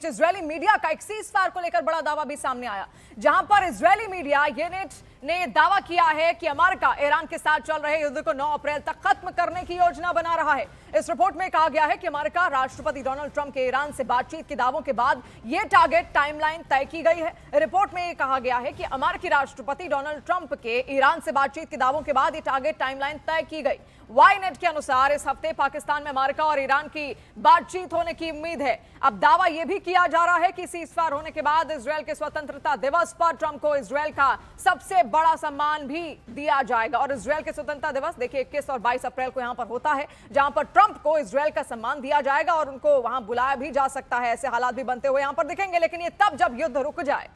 Israeli media का एक cease fire को लेकर बड़ा दावा भी सामने आया, जहां पर इजरायली मीडिया यूनिट ने दावा किया है कि अमेरिका ईरान के साथ चल रहे युद्ध को 9 अप्रैल तक खत्म करने की योजना बना रहा है। इस रिपोर्ट में कहा गया है कि अमेरिका राष्ट्रपति डोनाल्ड ट्रंप के ईरान से बातचीत के दावों के बाद यह टारगेट टाइमलाइन तय की गई है। रिपोर्ट में यह कहा गया है कि अमेरिकी राष्ट्रपति डोनाल्ड ट्रंप के ईरान से बातचीत के दावों के बाद यह टारगेट टाइमलाइन तय की गई। वाईनेट के अनुसार इस हफ्ते पाकिस्तान में अमेरिका और ईरान की बातचीत होने की उम्मीद है। अब दावा यह भी किया जा रहा है कि सीजफायर होने के बाद इजरायल के स्वतंत्रता दिवस पर ट्रंप को इजरायल का सबसे बड़ा सम्मान भी दिया जाएगा। और इजरायल के स्वतंत्रता दिवस देखिए 21 और 22 अप्रैल को यहां पर होता है, जहां पर ट्रंप को इजरायल का सम्मान दिया जाएगा और उनको वहां बुलाया भी जा सकता है। ऐसे हालात भी बनते हुए यहां पर दिखेंगे, लेकिन ये तब जब युद्ध रुक जाए।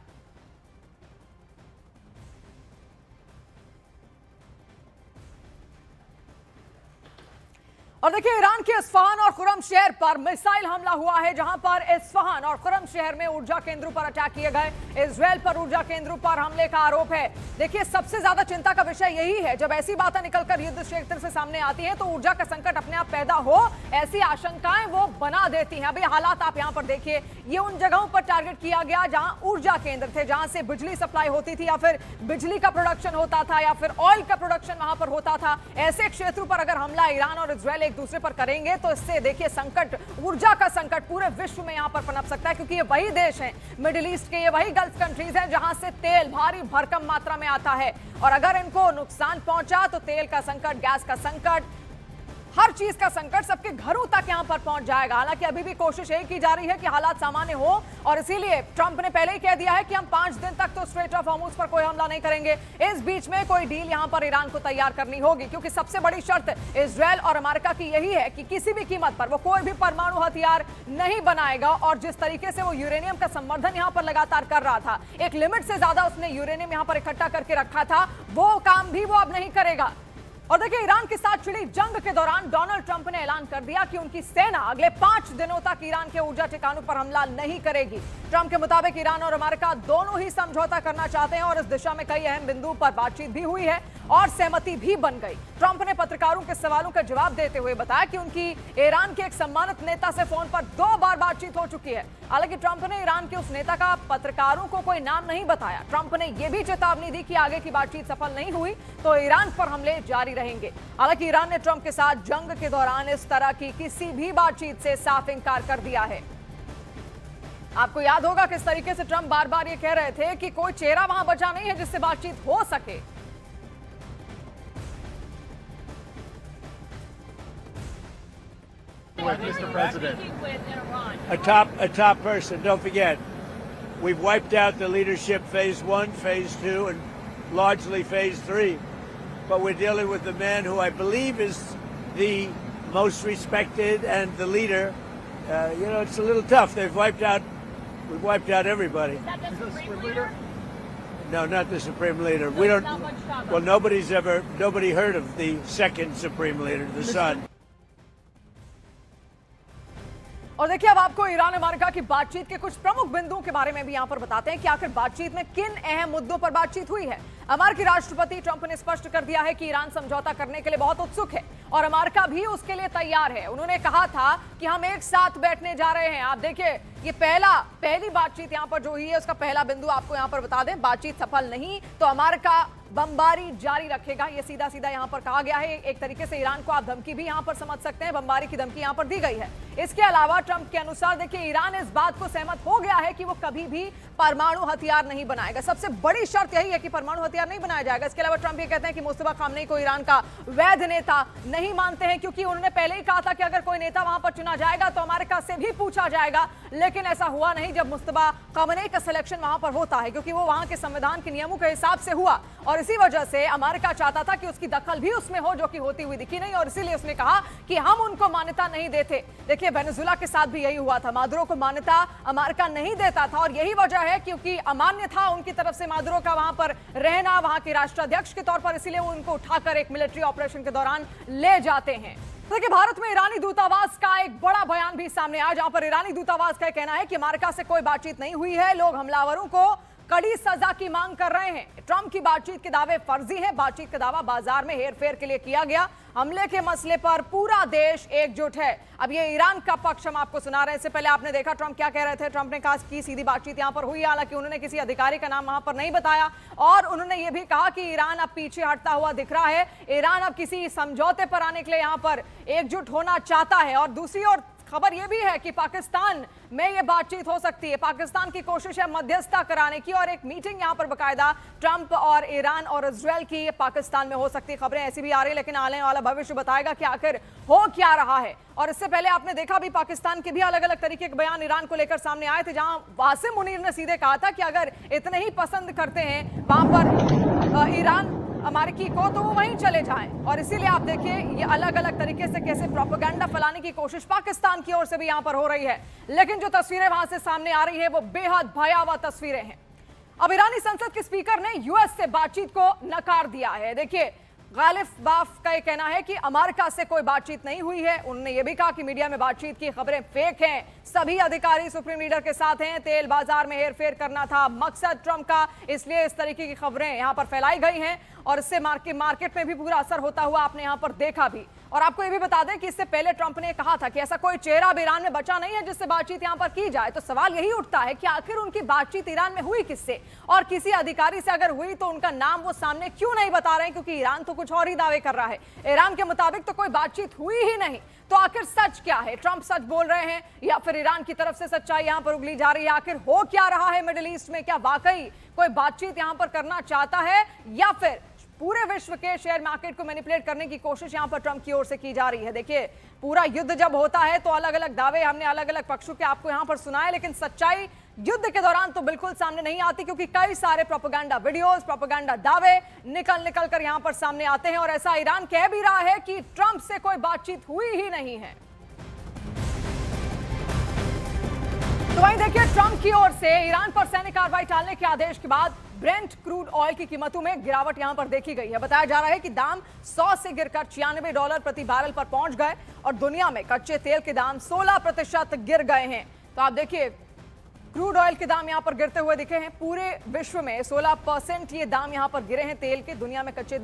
और देखिए ईरान के इस्फहान और खुरम शहर पर मिसाइल हमला हुआ है, जहां पर इस्फहान और खुरम शहर में ऊर्जा केंद्रों पर अटैक किए गए। इजरायल पर ऊर्जा केंद्रों पर हमले का आरोप है। देखिए सबसे ज्यादा चिंता का विषय यही है, जब ऐसी बातें निकलकर युद्ध क्षेत्र से सामने आती हैं तो ऊर्जा का संकट अपने आप पैदा हो, ऐसी आशंकाएं वो बना देती हैं। अभी हालात आप यहां पर देखिए, ये उन जगहों पर टारगेट किया गया जहां ऊर्जा केंद्र थे, जहां से बिजली सप्लाई होती थी या फिर बिजली का प्रोडक्शन होता था या फिर ऑयल का प्रोडक्शन वहां पर होता था। ऐसे क्षेत्रों पर अगर हमला ईरान और इजरायल एक दूसरे पर करेंगे तो इससे देखिए संकट, ऊर्जा का संकट पूरे विश्व में यहां पर पनप सकता है, क्योंकि ये वही देश हैं मिडिल ईस्ट के, ये वही गल्फ कंट्रीज हैं जहां से तेल भारी भरकम मात्रा में आता है। और अगर इनको नुकसान पहुंचा तो तेल का संकट, गैस का संकट, हर चीज का संकट सबके घरों तक यहां पर पहुंच जाएगा। हालांकि अभी भी कोशिश यही की जा रही है कि हालात सामान्य हो, और इसीलिए ट्रंप ने पहले ही कह दिया है कि हम 5 दिन तक तो स्ट्रेट ऑफ हॉर्मुज पर कोई हमला नहीं करेंगे। इस बीच में कोई डील यहां पर ईरान को तैयार करनी होगी, क्योंकि सबसे बड़ी शर्त इजरायल और अमेरिका की यही है कि किसी भी कीमत पर वो कोई भी परमाणु हथियार नहीं बनाएगा। और जिस तरीके से वो यूरेनियम का संवर्धन यहां पर लगातार कर रहा था, एक लिमिट से ज्यादा उसने यूरेनियम यहां पर इकट्ठा करके रखा था, वो काम भी वो अब नहीं करेगा। और देखिए ईरान के साथ छिड़ी जंग के दौरान डोनाल्ड ट्रंप ने ऐलान कर दिया कि उनकी सेना अगले 5 दिनों तक ईरान के ऊर्जा ठिकानों पर हमला नहीं करेगी। ट्रंप के मुताबिक ईरान और अमेरिका दोनों ही समझौता करना चाहते हैं और इस दिशा में कई अहम बिंदुओं पर बातचीत भी हुई है और सहमति भी बन गई। ट्रंप ने पत्रकारों के सवालों का जवाब देते हुए बताया कि उनकी ईरान के एक सम्मानित नेता से फोन पर 2 बार बातचीत हो चुकी है। हालांकि ट्रंप ने ईरान के उस नेता का पत्रकारों को कोई नाम नहीं बताया। ट्रंप ने यह भी चेतावनी दी कि आगे की बातचीत सफल नहीं हुई तो ईरान पर हमले जारी रहेंगे। हालांकि ईरान ने ट्रंप के साथ जंग के दौरान इस तरह की किसी भी बातचीत से साफ इंकार कर दिया है। आपको याद होगा किस तरीके से ट्रंप बार बार ये कह रहे थे कि कोई चेहरा वहां बचा नहीं है जिससे बातचीत हो सके। With Mr. President, a top person. Don't forget, we've wiped out the leadership phase 1, phase 2, and largely phase 3. But we're dealing with the man who I believe is the most respected and the leader. It's a little tough. We've wiped out everybody. Is that the Supreme Leader? No, not the Supreme Leader. We don't. Well, nobody heard of the second Supreme Leader, the son. और देखिए अब आपको Iran America की बातचीत के कुछ प्रमुख बिंदुओं के बारे में भी यहां पर बताते हैं कि आखिर बातचीत में किन अहम मुद्दों पर बातचीत हुई है। अमेरिकी राष्ट्रपति ट्रंप ने स्पष्ट कर दिया है कि ईरान समझौता करने के लिए बहुत उत्सुक है और अमेरिका भी उसके लिए तैयार है। उन्होंने कहा था कि हम एक साथ बैठने जा रहे हैं। आप देखिए ये पहली बातचीत यहां पर जो हुई है उसका पहला बिंदु आपको यहां पर बता दें। बातचीत सफल नहीं तो अमेरिका बमबारी जारी रखेगा, ये सीधा सीधा यहां पर कहा गया है। एक तरीके से ईरान को आप धमकी भी यहां पर समझ सकते हैं, बमबारी की धमकी यहां पर दी गई है। इसके अलावा ट्रंप के अनुसार देखिए ईरान इस बात को सहमत हो गया है कि वो कभी भी परमाणु हथियार नहीं बनाएगा। सबसे बड़ी शर्त यही है कि परमाणु हथियार नहीं बनाया जाएगा। इसके अलावा ट्रंप ये कहते हैं कि मुस्तफा खामनेई को ईरान का वैध नेता नहीं मानते हैं, क्योंकि उन्होंने पहले ही कहा था कि अगर कोई नेता वहां पर चुना जाएगा तो अमेरिका से भी पूछा जाएगा। लेकिन ऐसा हुआ नहीं जब मुस्तफा खामनेई का सिलेक्शन वहां पर होता है, क्योंकि वो वहां के संविधान के नियमों के हिसाब से हुआ और इसी वजह से अमेरिका चाहता था कि उसकी दखल भी उसमें हो, जो कि होती हुई दिखी नहीं। और इसीलिए उसने कहा कि हम उनको मान्यता नहीं देते। देखिए वेनेजुएला के साथ भी यही हुआ था, मादुरो को मान्यता अमेरिका नहीं देता था और यही वजह है क्योंकि अमान्य था उनकी तरफ से मादुरो का वहां पर रहना, वहां के राष्ट्राध्यक्ष के तौर पर, इसीलिए वो उनको उठाकर एक मिलिट्री ऑपरेशन के दौरान ले जाते हैं। देखिए भारत में ईरानी दूतावास का एक बड़ा बयान भी सामने आया, जहां पर ईरानी दूतावास का कहना है कि अमेरिका से कोई बातचीत नहीं हुई है, लोग हमलावरों को कड़ी सजा की मांग कर रहे हैं। ट्रंप की बातचीत के दावे फर्जी हैं। बातचीत का दावा बाजार में हेरफेर के लिए किया गया। हमले के मसले पर पूरा देश एकजुट है। अब ये ईरान का पक्ष हम आपको सुना रहे हैं। इससे पहले आपने देखा ट्रंप क्या कह रहे थे। ट्रंप ने कहा कि सीधी बातचीत यहां पर हुई, हालांकि उन्होंने किसी अधिकारी का नाम वहां पर नहीं बताया और उन्होंने ये भी कहा कि ईरान अब पीछे हटता हुआ दिख रहा है। ईरान अब किसी समझौते पर आने के लिए यहां पर एकजुट होना चाहता है। और दूसरी ओर खबर यह भी है कि पाकिस्तान में यह बातचीत हो सकती है। पाकिस्तान की कोशिश है मध्यस्थता कराने की और एक मीटिंग यहां पर बकायदा ट्रंप और ईरान और इजरायल की पाकिस्तान में हो सकती है। खबरें ऐसी भी आ रही है, लेकिन आने वाला भविष्य बताएगा कि आखिर हो क्या रहा है। और इससे पहले आपने देखा भी पाकिस्तान के भी अलग अलग तरीके के बयान ईरान को लेकर सामने आए थे, जहां वासिम मुनीर ने सीधे कहा था कि अगर इतने ही पसंद करते हैं वहां पर ईरान अमेरिकी को तो वो वहीं चले जाएं। और इसीलिए आप देखिए ये अलग अलग तरीके से कैसे प्रोपेगेंडा फैलाने की कोशिश पाकिस्तान की ओर से भी यहां पर हो रही है। लेकिन जो तस्वीरें वहां से सामने आ रही है वो बेहद भयावह तस्वीरें हैं। अब ईरानी संसद के स्पीकर ने यूएस से बातचीत को नकार दिया है। देखिए गालिब बाफ का यह कहना है कि अमेरिका से कोई बातचीत नहीं हुई है। उन्होंने यह भी कहा कि मीडिया में बातचीत की खबरें फेक हैं। सभी अधिकारी सुप्रीम लीडर के साथ हैं। तेल बाजार में हेरफेर करना था मकसद ट्रंप का, इसलिए इस तरीके की खबरें यहां पर फैलाई गई हैं और इससे मार्केट में भी पूरा असर होता हुआ आपने यहां पर देखा भी। और आपको यह भी बता दें कि इससे पहले ट्रंप ने कहा था कि ऐसा कोई चेहरा अब ईरान में बचा नहीं है जिससे बातचीत यहां पर की जाए। तो सवाल यही उठता है कि आखिर उनकी बातचीत ईरान में हुई किससे, और किसी अधिकारी से अगर हुई तो उनका नाम वो सामने क्यों नहीं बता रहे हैं, क्योंकि ईरान तो कुछ और ही दावे कर रहा है। ईरान के मुताबिक तो कोई बातचीत हुई ही नहीं। तो आखिर सच क्या है? ट्रंप सच बोल रहे हैं या फिर ईरान की तरफ से सच्चाई यहां पर उगली जा रही है? आखिर हो क्या रहा है मिडिल ईस्ट में? क्या वाकई कोई बातचीत यहां पर करना चाहता है या फिर पूरे विश्व के शेयर मार्केट को मैनिपुलेट करने की कोशिश यहां पर ट्रंप की ओर से की जा रही है? देखिए पूरा युद्ध जब होता है तो अलग अलग दावे हमने अलग अलग पक्षों के आपको यहां पर सुनाए, लेकिन सच्चाई युद्ध के दौरान तो बिल्कुल सामने नहीं आती, क्योंकि कई सारे प्रोपेगेंडा वीडियोस, प्रोपेगेंडा दावे निकल कर यहां पर सामने आते हैं। और ऐसा ईरान कह भी रहा है कि ट्रंप से कोई बातचीत हुई ही नहीं है। तो वहीं देखिए ट्रंप की ओर से ईरान पर सैन्य कार्रवाई टालने के आदेश के बाद ब्रेंट क्रूड ऑयल की कीमतों में गिरावट यहां पर देखी गई है। बताया जा रहा है कि दाम 100 से गिरकर $96 प्रति बैरल पर पहुंच गए और दुनिया में कच्चे तेल के दाम 16% गिर गए हैं। तो आप देखिए क्रूड ऑयल के दाम यहां पर गिरते हुए दिखे हैं। पूरे विश्व में 16% ये दाम यहां पर गिरे हैं तेल के। दुनिया में कच्चे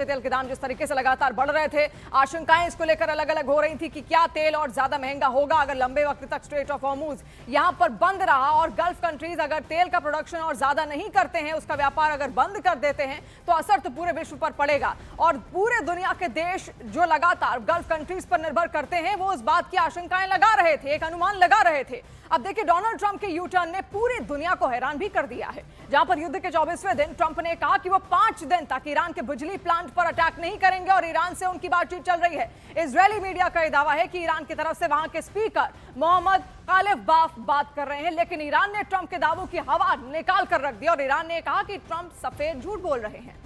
तेल के दाम जिस तरीके से लगातार बढ़ रहे थे, आशंकाएं इसको लेकर अलग अलग हो रही थी कि क्या तेल और ज्यादा महंगा होगा अगर लंबे वक्त तक स्ट्रेट ऑफ हॉर्मूज यहां पर बंद रहा और गल्फ कंट्रीज अगर तेल का प्रोडक्शन और ज्यादा नहीं करते हैं, उसका व्यापार अगर बंद कर देते हैं तो असर तो पूरे विश्व पर पड़ेगा। और पूरे दुनिया के देश जो लगातार गल्फ कंट्रीज पर निर्भर करते हैं वो उस बात की आशंकाएं लगा रहे थे, एक अनुमान लगा रहे थे। अब देखिए डोनाल्ड ट्रंप के यू टर्न ने पूरी दुनिया को हैरान भी कर दिया है। जहां पर युद्ध के 24वें दिन ट्रंप ने कहा कि वो 5 दिन तक ईरान के बिजली प्लांट पर अटैक नहीं करेंगे और ईरान से उनकी बातचीत चल रही है। इजरायली मीडिया का यह दावा है कि ईरान की तरफ से वहां के स्पीकर मोहम्मद गालिब बाफ बात कर रहे हैं, लेकिन ईरान ने ट्रंप के दावों की हवा निकाल कर रख दी और ईरान ने कहा कि ट्रंप सफेद झूठ बोल रहे हैं।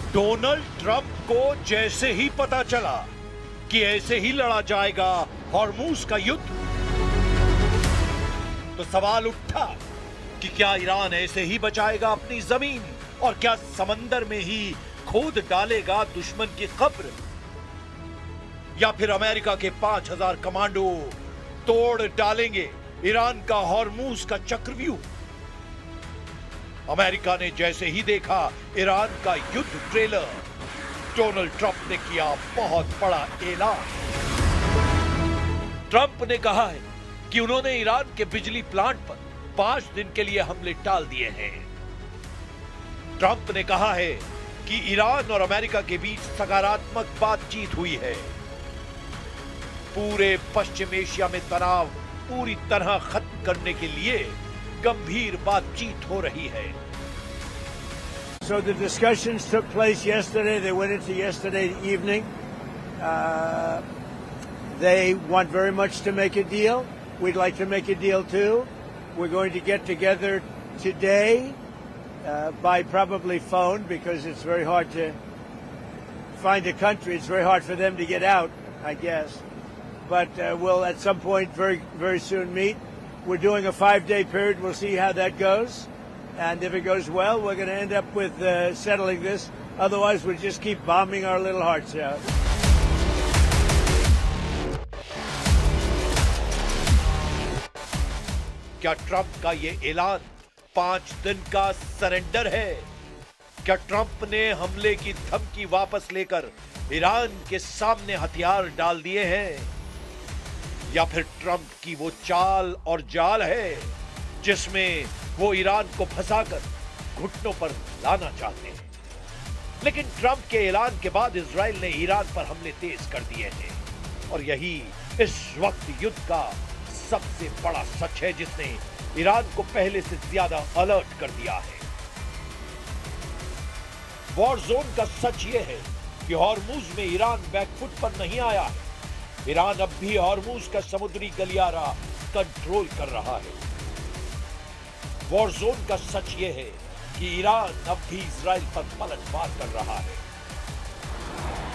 डोनाल्ड ट्रंप को जैसे ही पता चला कि ऐसे ही लड़ा जाएगा हॉर्मूज का युद्ध, तो सवाल उठा कि क्या ईरान ऐसे ही बचाएगा अपनी जमीन और क्या समंदर में ही खोद डालेगा दुश्मन की कब्र, या फिर अमेरिका के 5000 कमांडो तोड़ डालेंगे ईरान का हॉर्मूज का चक्रव्यूह। अमेरिका ने जैसे ही देखा ईरान का युद्ध ट्रेलर, डोनाल्ड ट्रंप ने किया बहुत बड़ा ऐलान। ट्रंप ने कहा है कि उन्होंने ईरान के बिजली प्लांट पर 5 दिन के लिए हमले टाल दिए हैं। ट्रंप ने कहा है कि ईरान और अमेरिका के बीच सकारात्मक बातचीत हुई है। पूरे पश्चिम एशिया में तनाव पूरी तरह खत्म करने के लिए गंभीर बातचीत हो रही है। So the discussions took place yesterday. They went into yesterday evening. They want very much to make a deal. We'd like to make a deal too. We're going to get together today by probably phone because it's very hard to find a country. It's very hard for them to get out, I guess. But we'll at some point very, very soon meet. We're doing a 5-day period. We'll see how that goes. And if it goes well, we're going to end up with settling this Otherwise, we just keep bombing our little hearts out. क्या Trump का ये ऐलान 5 दिन का surrender है? क्या Trump ने हमले की धमकी वापस लेकर ईरान के सामने हथियार डाल दिए हैं? या फिर ट्रंप की वो चाल और जाल है जिसमें वो ईरान को फंसाकर घुटनों पर लाना चाहते हैं? लेकिन ट्रंप के ऐलान के बाद इजराइल ने ईरान पर हमले तेज कर दिए हैं और यही इस वक्त युद्ध का सबसे बड़ा सच है जिसने ईरान को पहले से ज्यादा अलर्ट कर दिया है। वॉर जोन का सच यह है कि हॉर्मुज में ईरान बैकफुट पर नहीं आया है। ईरान अब भी हॉर्मुज का समुद्री गलियारा कंट्रोल कर रहा है। वॉर जोन का सच यह है कि ईरान अब भी इजराइल पर पलटवार कर रहा है।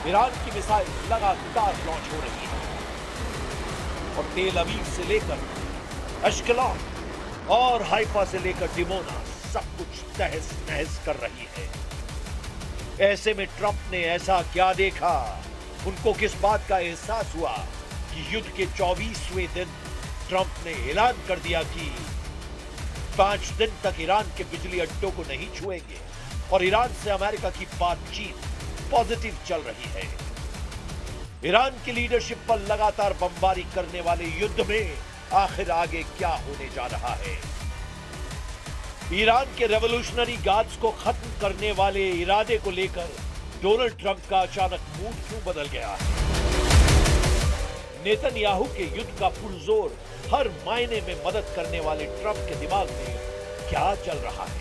ईरान की मिसाइल लगातार लॉन्च हो रही है और तेल अवीव से लेकर अश्कलॉन और हाइफा से लेकर डिमोना सब कुछ तहस नहस कर रही है। ऐसे में ट्रंप ने ऐसा क्या देखा? उनको किस बात का एहसास हुआ कि युद्ध के 24वें दिन ट्रंप ने ऐलान कर दिया कि 5 दिन तक ईरान के बिजली अड्डों को नहीं छुएंगे और ईरान से अमेरिका की बातचीत पॉजिटिव चल रही है। ईरान की लीडरशिप पर लगातार बमबारी करने वाले युद्ध में आखिर आगे क्या होने जा रहा है? ईरान के रेवोल्यूशनरी गार्ड्स को खत्म करने वाले इरादे को लेकर डोनाल्ड ट्रंप का अचानक मूड क्यों बदल गया है? नेतन्याहू के युद्ध का पुरजोर हर मायने में मदद करने वाले ट्रंप के दिमाग में क्या चल रहा है?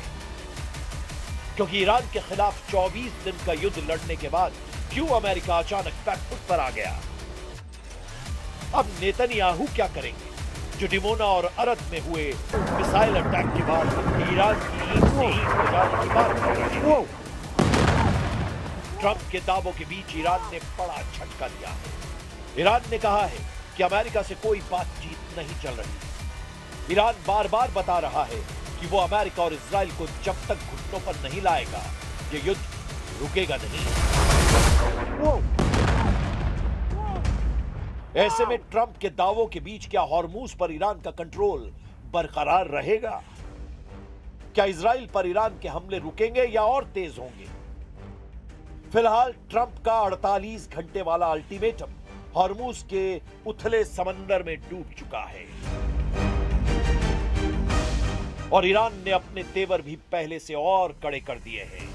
क्योंकि ईरान के खिलाफ 24 दिन का युद्ध लड़ने के बाद क्यों अमेरिका अचानक बैकफुट पर आ गया? अब नेतन्याहू क्या करेंगे जो डिमोना और अरद में हुए मिसाइल अटैक के बाद ईरान की ईंट से ईंट हो जाने की बात कर रहे हैं? ट्रंप के दावों के बीच ईरान ने बड़ा झटका दिया है। ईरान ने कहा है कि अमेरिका से कोई बातचीत नहीं चल रही। ईरान बार बार बता रहा है कि वो अमेरिका और इजराइल को जब तक घुटनों पर नहीं लाएगा ये युद्ध रुकेगा नहीं। ऐसे में ट्रंप के दावों के बीच क्या हॉर्मुज पर ईरान का कंट्रोल बरकरार रहेगा? क्या इजराइल पर ईरान के हमले रुकेंगे या और तेज होंगे? फिलहाल ट्रंप का 48 घंटे वाला अल्टीमेटम हॉर्मुज के उथले समंदर में डूब चुका है और ईरान ने अपने तेवर भी पहले से और कड़े कर दिए हैं।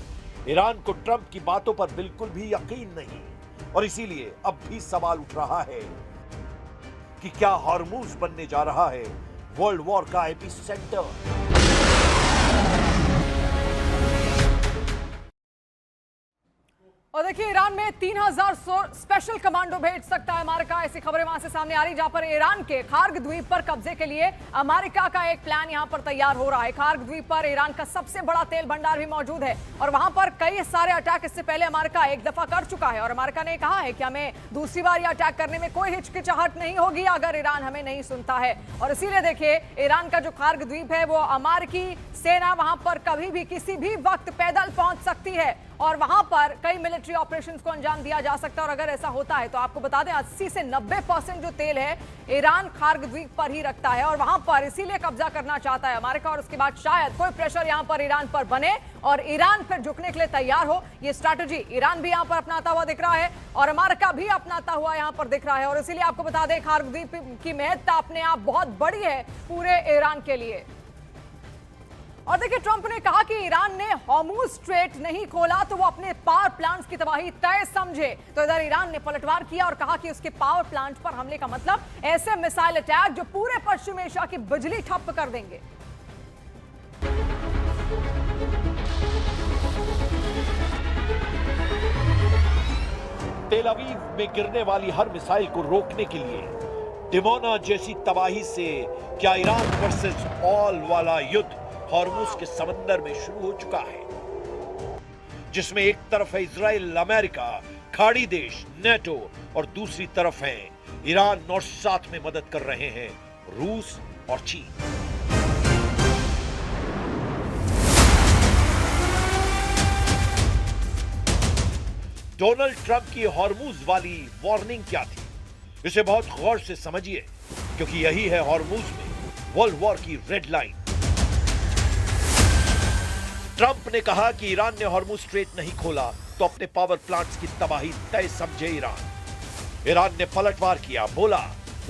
ईरान को ट्रंप की बातों पर बिल्कुल भी यकीन नहीं और इसीलिए अब भी सवाल उठ रहा है कि क्या हॉर्मुज बनने जा रहा है वर्ल्ड वॉर का एपिसेंटर? और देखिए ईरान में 3000 स्पेशल कमांडो भेज सकता है अमेरिका। ऐसी खबरें वहां से सामने आ रही जहां पर ईरान के खार्ग द्वीप पर कब्जे के लिए अमेरिका का एक प्लान यहां पर तैयार हो रहा है। खार्ग द्वीप पर ईरान का सबसे बड़ा तेल भंडार भी मौजूद है और वहां पर कई सारे अटैक इससे पहले अमेरिका एक दफा कर चुका है और अमेरिका ने कहा है कि हमें दूसरी बार यह अटैक करने में कोई हिचकिचाहट नहीं होगी अगर ईरान हमें नहीं सुनता है। और इसीलिए देखिए ईरान का जो खार्ग द्वीप है वो अमेरिकी सेना वहां पर कभी भी किसी भी वक्त पैदल पहुंच सकती है और वहां पर कई मिलिट्री ऑपरेशंस को अंजाम दिया जा सकता है। और अगर ऐसा होता है तो आपको बता दें 80 से 90% जो तेल है ईरान खार्ग द्वीप पर ही रखता है और वहां पर इसीलिए कब्जा करना चाहता है अमेरिका और उसके बाद शायद कोई प्रेशर यहां पर ईरान पर बने और ईरान फिर झुकने के लिए तैयार हो। ये स्ट्रैटेजी ईरान भी यहां पर अपनाता हुआ दिख रहा है और अमेरिका भी अपनाता हुआ यहां पर दिख रहा है और इसीलिए आपको बता दें खार्ग द्वीप की महत्ता अपने आप बहुत बड़ी है पूरे ईरान के लिए। और देखिए ट्रंप ने कहा कि ईरान ने हॉर्मुज स्ट्रेट नहीं खोला तो वो अपने पावर प्लांट्स की तबाही तय समझे। तो इधर ईरान ने पलटवार किया और कहा कि उसके पावर प्लांट पर हमले का मतलब ऐसे मिसाइल अटैक जो पूरे पश्चिम एशिया की बिजली ठप कर देंगे। तेल अवीव में गिरने वाली हर मिसाइल को रोकने के लिए डिमोना जैसी तबाही से क्या ईरान वर्सेस ऑल वाला युद्ध हॉर्मुज के समंदर में शुरू हो चुका है, जिसमें एक तरफ है इजराइल, अमेरिका, खाड़ी देश, नेटो और दूसरी तरफ है ईरान और साथ में मदद कर रहे हैं रूस और चीन। डोनाल्ड ट्रंप की हॉर्मूज वाली वार्निंग क्या थी, इसे बहुत गौर से समझिए, क्योंकि यही है हॉर्मूज में वर्ल्ड वॉर की रेड लाइन। ट्रंप ने कहा कि ईरान ने हॉर्मूज स्ट्रेट नहीं खोला तो अपने पावर प्लांट्स की तबाही तय समझे ईरान ने पलटवार किया, बोला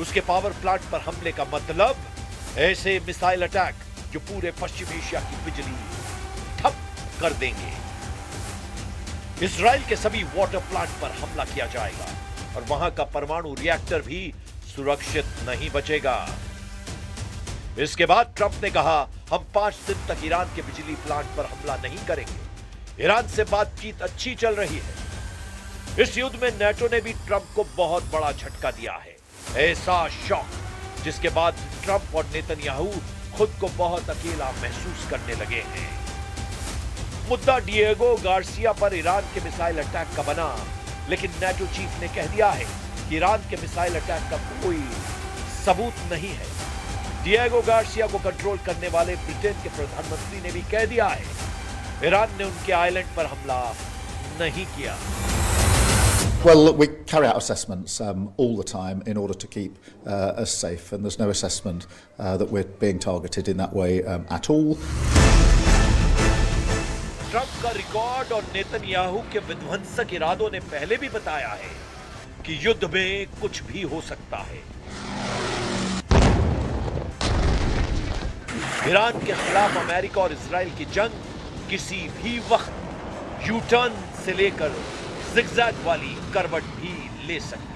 उसके पावर प्लांट पर हमले का मतलब ऐसे मिसाइल अटैक जो पूरे पश्चिम एशिया की बिजली ठप कर देंगे। इजराइल के सभी वाटर प्लांट पर हमला किया जाएगा और वहां का परमाणु रिएक्टर भी सुरक्षित नहीं बचेगा। इसके बाद ट्रंप ने कहा हम 5 दिन तक ईरान के बिजली प्लांट पर हमला नहीं करेंगे। ईरान से बातचीत अच्छी चल रही है। इस युद्ध में नेटो ने भी ट्रंप को बहुत बड़ा झटका दिया है, ऐसा शॉक जिसके बाद ट्रंप और नेतन्याहू खुद को बहुत अकेला महसूस करने लगे हैं। मुद्दा डिएगो गार्सिया पर ईरान के मिसाइल अटैक का बना, लेकिन नेटो चीफ ने कह दिया है कि ईरान के मिसाइल अटैक का कोई सबूत नहीं है। डिएगो गार्सिया को कंट्रोल करने वाले ब्रिटेन के प्रधानमंत्री ने भी कह दिया है ईरान ने उनके आइलैंड पर हमला नहीं किया। Well, look, we carry out assessments all the time in order to keep us safe, and there's no assessment that we're being targeted in that way at all. Trump का record और Netanyahu के विध्वंसक इरादों ने पहले भी बताया है कि युद्ध में कुछ भी हो सकता है। ईरान के खिलाफ अमेरिका और इजराइल की जंग किसी भी वक्त यू टर्न से लेकर जिगजैग वाली करवट भी ले सकती है।